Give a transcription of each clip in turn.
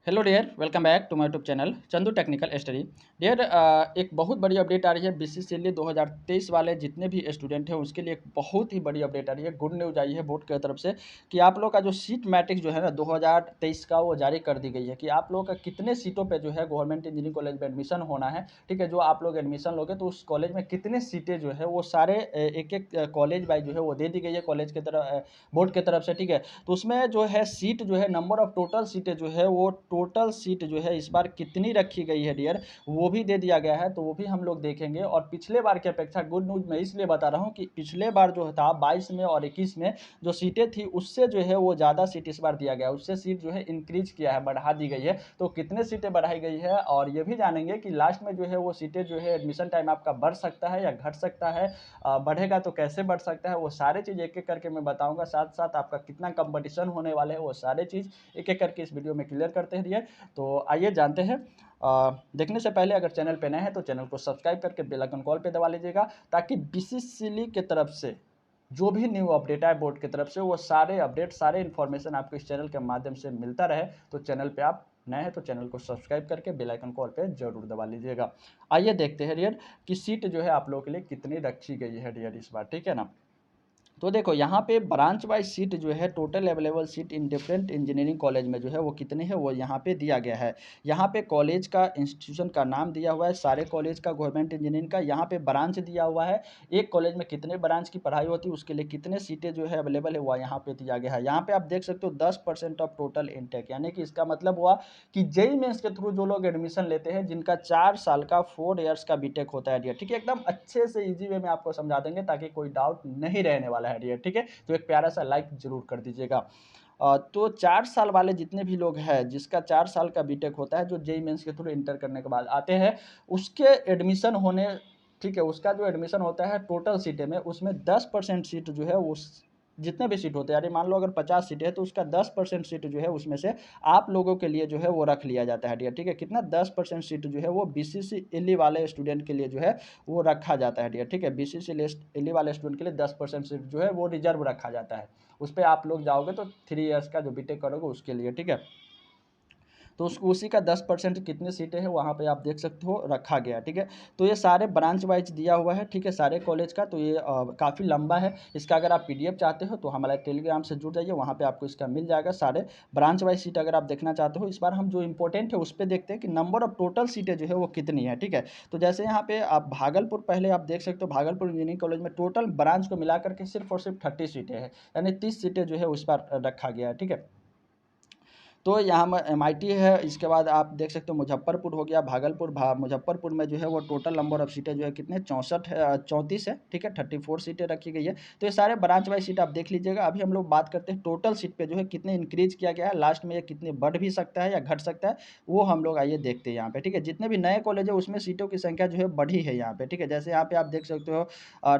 Hello dear, welcome back to my YouTube channel Chandu technical study. Dear, एक बहुत बड़ी update आ रही है बीसीसीएल 2023 वाले जितने भी स्टूडेंट हैं उसके लिए एक बहुत ही बड़ी अपडेट आ रही है। गुड न्यूज़ आई है बोर्ड की तरफ से कि आप लोग का जो सीट मैट्रिक्स जो है ना 2023 का वो जारी कर दी गई है कि आप लोग का कितने सीटों पे जो है गवर्नमेंट इंजीनियरिंग कॉलेज में एडमिशन होना है। ठीक है, जो आप लोग एडमिशन लोगे तो उस कॉलेज में कितने सीटें जो है वो सारे एक एक कॉलेज वाइज जो है वो दे दी गई है कॉलेज की तरफ, बोर्ड की तरफ से। ठीक है, तो उसमें जो है सीट जो है नंबर ऑफ टोटल सीटें जो है वो टोटल सीट जो है इस बार कितनी रखी गई है डियर, वो भी दे दिया गया है। तो वो भी हम लोग देखेंगे। और पिछले बार की अपेक्षा गुड न्यूज़ मैं इसलिए बता रहा हूँ कि पिछले बार जो था 22 में और 21 में जो सीटें थी उससे जो है वो ज़्यादा सीट इस बार दिया गया, उससे सीट जो है इंक्रीज किया है, बढ़ा दी गई है। तो कितने सीटें बढ़ाई गई है और ये भी जानेंगे कि लास्ट में जो है वो सीटें जो है एडमिशन टाइम आपका बढ़ सकता है या घट सकता है, बढ़ेगा तो कैसे बढ़ सकता है, वो सारे चीज़ एक एक करके मैं बताऊंगा। साथ साथ आपका कितना कंपटीशन होने वाले है वो सारे चीज़ एक एक करके इस वीडियो में क्लियर करते हैं डियर। तो आइए जानते हैं। देखने से पहले अगर चैनल पे नए हैं तो चैनल को सब्सक्राइब करके बेल आइकन कॉल पे दबा लीजिएगा, ताकि बीसीसीएल की तरफ से जो भी न्यू अपडेट आए बोर्ड की तरफ से वो सारे अपडेट सारे इन्फॉर्मेशन आपको इस चैनल के माध्यम से मिलता रहे। तो चैनल पे आप नए हैं तो चैनल को सब्सक्राइब करके बेल आइकन कॉल पे जरूर दबा लीजिएगा। आइए देखते हैं डियर कि सीट जो है आप लोगों के लिए कितनी रखी गई है डियर इस बार। ठीक है ना, तो देखो यहाँ पे ब्रांच वाइज सीट जो है total available seat in different engineering college में जो है वो कितने हैं वो यहाँ पे दिया गया है। यहाँ पे कॉलेज का इंस्टीट्यूशन का नाम दिया हुआ है, सारे कॉलेज का गवर्नमेंट इंजीनियरिंग का। यहाँ पे ब्रांच दिया हुआ है, एक कॉलेज में कितने ब्रांच की पढ़ाई होती है उसके लिए कितने सीटें जो है अवेलेबल है वह यहाँ पे दिया गया है। यहाँ पे आप देख सकते हो 10% ऑफ टोटल इंटेक, यानी कि इसका मतलब हुआ कि जेई मेंस के थ्रू जो लोग एडमिशन लेते हैं जिनका 4 साल का 4 ईयर्स का बीटेक होता है डियर। ठीक है, एकदम अच्छे से इजी वे में आपको समझा देंगे ताकि कोई डाउट नहीं रहने वाला है डियर। ठीक है, तो एक प्यारा सा लाइक जरूर कर दीजिएगा। तो 4 साल वाले जितने भी लोग हैं जिसका 4 साल का बीटेक होता है, जो जेई मेंस के थ्रू इंटर करने के बाद आते हैं उसके एडमिशन होने, ठीक है, उसका जो एडमिशन होता है टोटल सीटें में उसमें 10% सीट जो है उस जितने भी सीट होते हैं, यानी मान लो अगर 50 सीट है तो उसका 10% सीट जो है उसमें से आप लोगों के लिए जो है वो रख लिया जाता है डियर। ठीक है, कितना 10% सीट जो है वो बीसीसीएल वाले स्टूडेंट के लिए जो है वो रखा जाता है डियर। ठीक है, बीसीसीएल वाले स्टूडेंट के लिए 10% सीट जो है वो रिजर्व रखा जाता है। उस पर आप लोग जाओगे तो 3 ईयर्स का जो बीटेक करोगे उसके लिए। ठीक है, तो उसको उसी का 10% कितनी सीटें हैं वहाँ पे आप देख सकते हो रखा गया। ठीक है, तो ये सारे ब्रांच वाइज दिया हुआ है। ठीक है, सारे कॉलेज का। तो ये काफ़ी लंबा है, इसका अगर आप पीडीएफ चाहते हो तो हमारे टेलीग्राम से जुड़ जाइए, वहाँ पे आपको इसका मिल जाएगा सारे ब्रांच वाइज सीट अगर आप देखना चाहते हो। इस बार हम जो इंपॉर्टेंट है उस पर देखते हैं कि नंबर ऑफ टोटल सीटें जो है वो कितनी है। ठीक है, तो जैसे यहाँ पे आप भागलपुर पहले आप देख सकते हो, भागलपुर इंजीनियरिंग कॉलेज में टोटल ब्रांच को मिलाकर के सिर्फ और सिर्फ 30 सीटें हैं, यानी 30 सीटें जो है उस बार रखा गया है। ठीक है, तो यहाँ में एमआईटी है। इसके बाद आप देख सकते हो मुजफ्फरपुर हो गया, भागलपुर मुजफ्फरपुर में जो है वो टोटल नंबर ऑफ सीटें जो है कितने 64 है, 34 है। ठीक है, 34 सीटें रखी गई है। तो ये सारे ब्रांच वाइज सीट आप देख लीजिएगा। अभी हम लोग बात करते हैं टोटल सीट पे जो है कितने इंक्रीज किया गया है, लास्ट में ये कितने बढ़ भी सकता है या घट सकता है, वो हम लोग आइए देखते हैं यहाँ पे। ठीक है, जितने भी नए कॉलेज है उसमें सीटों की संख्या जो है बढ़ी है यहाँ पे। ठीक है, जैसे यहाँ पे आप देख सकते हो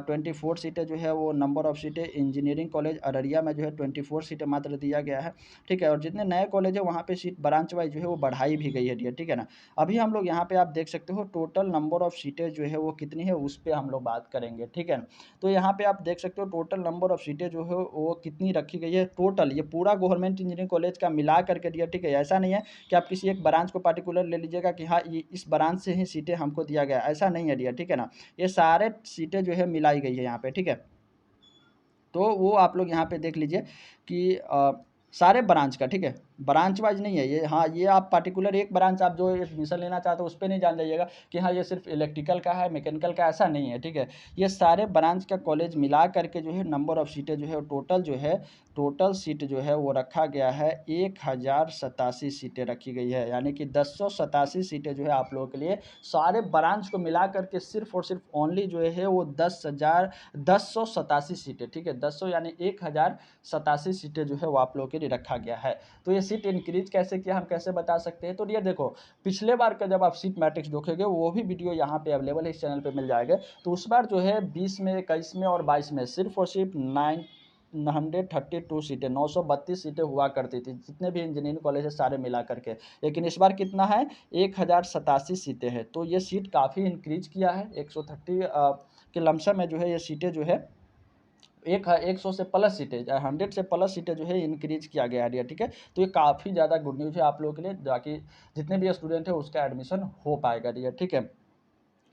24 सीटें जो है वो नंबर ऑफ सीटें इंजीनियरिंग कॉलेज अररिया में जो है 24 सीटें मात्र दिया गया है। ठीक है, और जितने नए कॉलेज है वहाँ पे सीट ब्रांच वाइज जो है वो बढ़ाई भी गई है डियर। ठीक है ना, अभी हम लोग यहाँ पे आप देख सकते हो टोटल नंबर ऑफ सीटें जो है वो कितनी है उस पर हम लोग बात करेंगे। ठीक है ना, तो यहाँ पे आप देख सकते हो टोटल नंबर ऑफ सीटें जो है वो कितनी रखी गई है टोटल, ये पूरा गवर्नमेंट इंजीनियरिंग कॉलेज का मिला करके डियर। ठीक है, ऐसा नहीं है कि आप किसी एक ब्रांच को पार्टिकुलर ले लीजिएगा कि हाँ ये इस ब्रांच से ही सीटें हमको दिया गया, ऐसा नहीं है डियर। ठीक है ना, ये सारे सीटें जो है मिलाई गई है यहाँ पे। ठीक है, तो वो आप लोग यहाँ पे देख लीजिए कि सारे ब्रांच का। ठीक है, ब्रांच वाइज नहीं है ये। हाँ, ये आप पार्टिकुलर एक ब्रांच आप जो एडमिशन लेना चाहते हो उस पर नहीं जान जाइएगा कि हाँ ये सिर्फ इलेक्ट्रिकल का है मैकेनिकल का, ऐसा नहीं है। ठीक है, ये सारे ब्रांच का कॉलेज मिला करके जो है नंबर ऑफ सीटें जो है टोटल जो है टोटल सीट जो है वो रखा गया है 1087 सीटें रखी गई है, यानी कि 1087 सीटें जो है आप लोगों के लिए सारे ब्रांच को मिला करके सिर्फ और सिर्फ ओनली जो है वो 10,187 सीटें। ठीक है, 10 यानी 1087 सीटें जो है वो आप लोगों के लिए रखा गया है। तो ये सीट इंक्रीज कैसे किया हम कैसे बता सकते हैं, तो ये देखो पिछले बार का जब आप सीट मैट्रिक्स देखेंगे वो भी वीडियो यहाँ पे अवेलेबल है, इस चैनल पे मिल जाएगा। तो उस बार जो है 20 में 21 में और 22 में सिर्फ और सिर्फ 932 सीटें 932 सीटें हुआ करती थी जितने भी इंजीनियरिंग कॉलेज है सारे मिला करके। लेकिन इस बार कितना है 1087 सीटें हैं। तो ये सीट काफ़ी इंक्रीज किया है, 130 के लमसम में जो है ये सीटें जो है 100 से प्लस सीटें, 100 से प्लस सीटें जो है इंक्रीज किया गया है, ठीक है। तो ये काफ़ी ज़्यादा गुड न्यूज़ है आप लोगों के लिए, ताकि जितने भी स्टूडेंट है उसका एडमिशन हो पाएगा, ठीक है।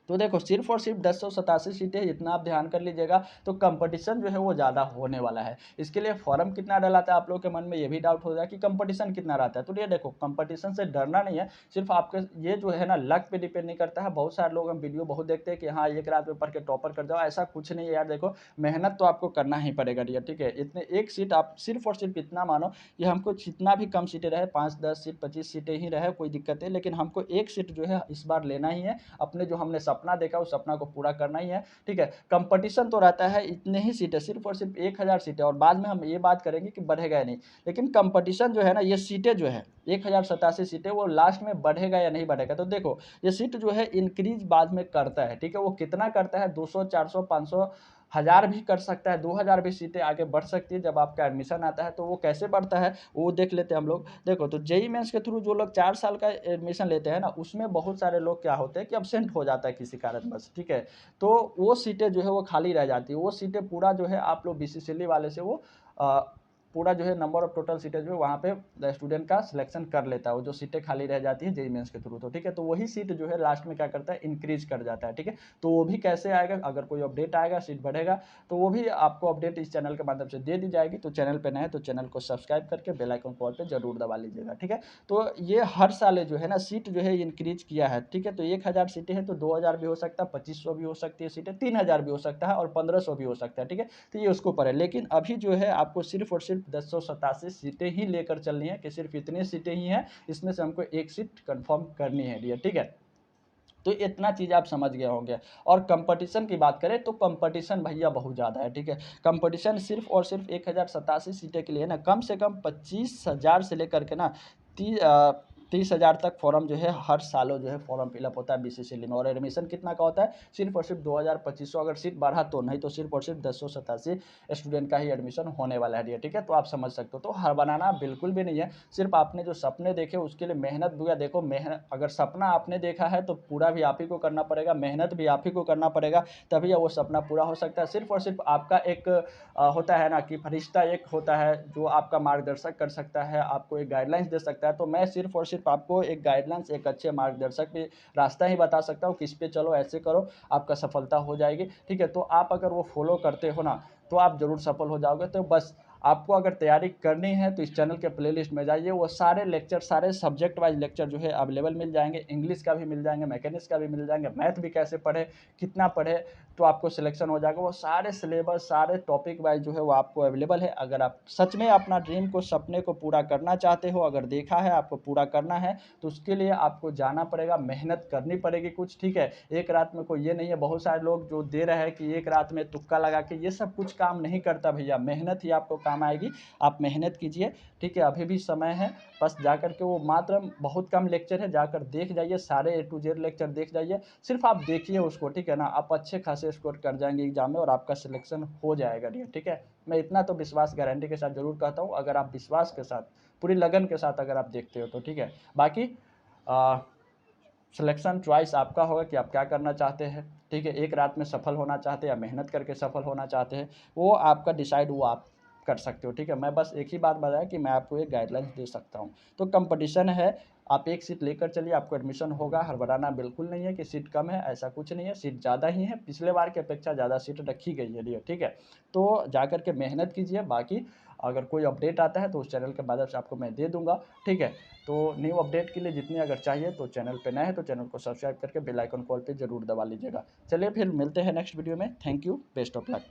तो देखो सिर्फ और सिर्फ 1087 सीटें, इतना आप ध्यान कर लीजिएगा। तो कंपटीशन जो है वो ज़्यादा होने वाला है। इसके लिए फॉर्म कितना डलाता है, आप लोगों के मन में ये भी डाउट हो जाए कि कंपटीशन कितना रहता है। तो ये देखो कंपटीशन से डरना नहीं है, सिर्फ आपके ये जो है ना लक पे डिपेंड नहीं करता है। बहुत सारे लोग हम वीडियो बहुत देखते हैं कि हाँ एक रात में पढ़ के टॉपर कर जाओ, ऐसा कुछ नहीं है यार। देखो मेहनत तो आपको करना ही पड़ेगा, ठीक है। इतने एक सीट आप सिर्फ और सिर्फ इतना मानो कि हमको जितना भी कम सीटें रहे, 5 10 सीट 25 सीटें ही रहे, कोई दिक्कत है, लेकिन हमको एक सीट जो है इस बार लेना ही है। अपने जो हमने सपना देखा उस सपना को पूरा करना ही है, ठीक है। कंपटीशन तो रहता है, इतने ही सीटें, सिर्फ और सिर्फ 1000 सीटें, और बाद में हम ये बात करेंगे कि बढ़ेगा या नहीं। लेकिन कंपटीशन जो है ना, ये सीटें जो है 1087 सीटें, वो लास्ट में बढ़ेगा या नहीं बढ़ेगा। तो देखो ये सीट जो है इंक्रीज बाद में करता है, ठीक है। वो कितना करता है, 200 400 500 1000 भी कर सकता है, 2000 भी सीटें आगे बढ़ सकती है जब आपका एडमिशन आता है। तो वो कैसे बढ़ता है वो देख लेते हैं हम लोग। देखो तो जेईई मेंस के थ्रू जो लोग 4 साल का एडमिशन लेते हैं ना, उसमें बहुत सारे लोग क्या होते हैं कि अब्सेंट हो जाता है किसी कारणवश, ठीक है। तो वो सीटें जो है वो खाली रह जाती है। वो सीटें पूरा जो है आप लोग बीसीसीएल वाले से वो पूरा जो है नंबर ऑफ टोटल सीटें जो है वहाँ पे स्टूडेंट का सिलेक्शन कर लेता है, वो जो सीटें खाली रह जाती है जेईई मेंस के थ्रू। तो ठीक है, तो वही सीट जो है लास्ट में क्या करता है, इंक्रीज कर जाता है, ठीक है। तो वो भी कैसे आएगा, अगर कोई अपडेट आएगा सीट बढ़ेगा तो वो भी आपको अपडेट इस चैनल के माध्यम से दे दी जाएगी। तो चैनल पर नए हैं तो चैनल को सब्सक्राइब करके बेल आइकन कॉल पर जरूर दबा लीजिएगा, ठीक है। तो ये हर साल जो है ना सीट जो है इंक्रीज किया है, ठीक है। तो 1000 सीटें हैं तो 2000 भी हो सकता है, 2500 भी हो सकती है सीटें, 3000 भी हो सकता है और 1500 भी हो सकता है, ठीक है। तो ये उसको ऊपर है, लेकिन अभी जो है आपको सिर्फ और सिर्फ 1087 सीटें ही लेकर चलनी है, कि सिर्फ इतनी सीटें ही हैं, इसमें से हमको एक सीट कंफर्म करनी है, ठीक है। तो इतना चीज़ आप समझ गए होंगे। और कंपटीशन की बात करें तो कंपटीशन भैया बहुत ज़्यादा है, ठीक है। कंपटीशन सिर्फ और सिर्फ 1087 सीटें के लिए ना कम से कम 25,000 से लेकर के ना 30,000 तक फॉर्म जो है हर सालों जो है फॉर्म फिलअप होता है बीसीसीएल में। और एडमिशन कितना का होता है, सिर्फ और सिर्फ 2025 अगर सीट बढ़ा तो, नहीं तो सिर्फ और सिर्फ 1087 स्टूडेंट का ही एडमिशन होने वाला है, ठीक है। तो आप समझ सकते हो, तो हर बनाना बिल्कुल भी नहीं है। सिर्फ आपने जो सपने देखे उसके लिए मेहनत भी, देखो मेहनत, अगर सपना आपने देखा है तो पूरा भी आप ही को करना पड़ेगा, मेहनत भी आप ही को करना पड़ेगा, तभी वो सपना पूरा हो सकता है। सिर्फ और सिर्फ आपका एक होता है ना कि फरिश्ता एक होता है जो आपका मार्गदर्शक कर सकता है, आपको एक गाइडलाइंस दे सकता है। तो मैं सिर्फ और सिर्फ आपको एक गाइडलाइंस, एक अच्छे मार्गदर्शक भी रास्ता ही बता सकता हूँ, किस पे चलो, ऐसे करो, आपका सफलता हो जाएगी, ठीक है। तो आप अगर वो फॉलो करते हो ना तो आप जरूर सफल हो जाओगे। तो बस आपको अगर तैयारी करनी है तो इस चैनल के प्लेलिस्ट में जाइए, वो सारे लेक्चर, सारे सब्जेक्ट वाइज लेक्चर जो है अवेलेबल मिल जाएंगे। इंग्लिश का भी मिल जाएंगे, मैकेनिक्स का भी मिल जाएंगे, मैथ भी कैसे पढ़े, कितना पढ़े तो आपको सिलेक्शन हो जाएगा। वो सारे सिलेबस, सारे टॉपिक वाइज जो है वो आपको अवेलेबल है। अगर आप सच में अपना ड्रीम को, सपने को पूरा करना चाहते हो, अगर देखा है आपको पूरा करना है, तो उसके लिए आपको जाना पड़ेगा, मेहनत करनी पड़ेगी कुछ, ठीक है। एक रात में कोई ये नहीं है, बहुत सारे लोग जो दे रहे हैं कि एक रात में तुक्का लगा के, ये सब कुछ काम नहीं करता भैया। मेहनत ही आपको काम आएगी, आप मेहनत कीजिए, ठीक है। अभी भी समय है, बस जाकर के वो मात्र बहुत कम लेक्चर है, जाकर देख जाइए, सारे ए टू जेड लेक्चर देख जाइए, सिर्फ आप देखिए उसको, ठीक है ना। आप अच्छे खासे स्कोर कर जाएंगे एग्जाम में और आपका सिलेक्शन हो जाएगा, ठीक है। मैं इतना तो विश्वास गारंटी के साथ जरूर कहता हूँ, अगर आप विश्वास के साथ, पूरी लगन के साथ अगर आप देखते हो तो, ठीक है। बाकी सिलेक्शन चॉइस आपका होगा कि आप क्या करना चाहते हैं, ठीक है। एक रात में सफल होना चाहते हैं या मेहनत करके सफल होना चाहते हैं, वो आपका डिसाइड, वो आप कर सकते हो, ठीक है। मैं बस एक ही बात बताया कि मैं आपको एक गाइडलाइंस दे सकता हूँ। तो कंपटीशन है, आप एक सीट लेकर चलिए, आपको एडमिशन होगा। हड़बड़ाना बिल्कुल नहीं है कि सीट कम है, ऐसा कुछ नहीं है, सीट ज़्यादा ही है, पिछले बार की अपेक्षा ज़्यादा सीट रखी गई है, ठीक है। तो जाकर के मेहनत कीजिए। बाकी अगर कोई अपडेट आता है तो उस चैनल के माध्यम से आपको मैं दे दूंगा, ठीक है। तो न्यू अपडेट के लिए जितनी अगर चाहिए तो चैनल पे नए हैं तो चैनल को सब्सक्राइब करके बेल आइकन कॉल पे जरूर दबा लीजिएगा। चलिए फिर मिलते हैं नेक्स्ट वीडियो में। Thank you, best of luck.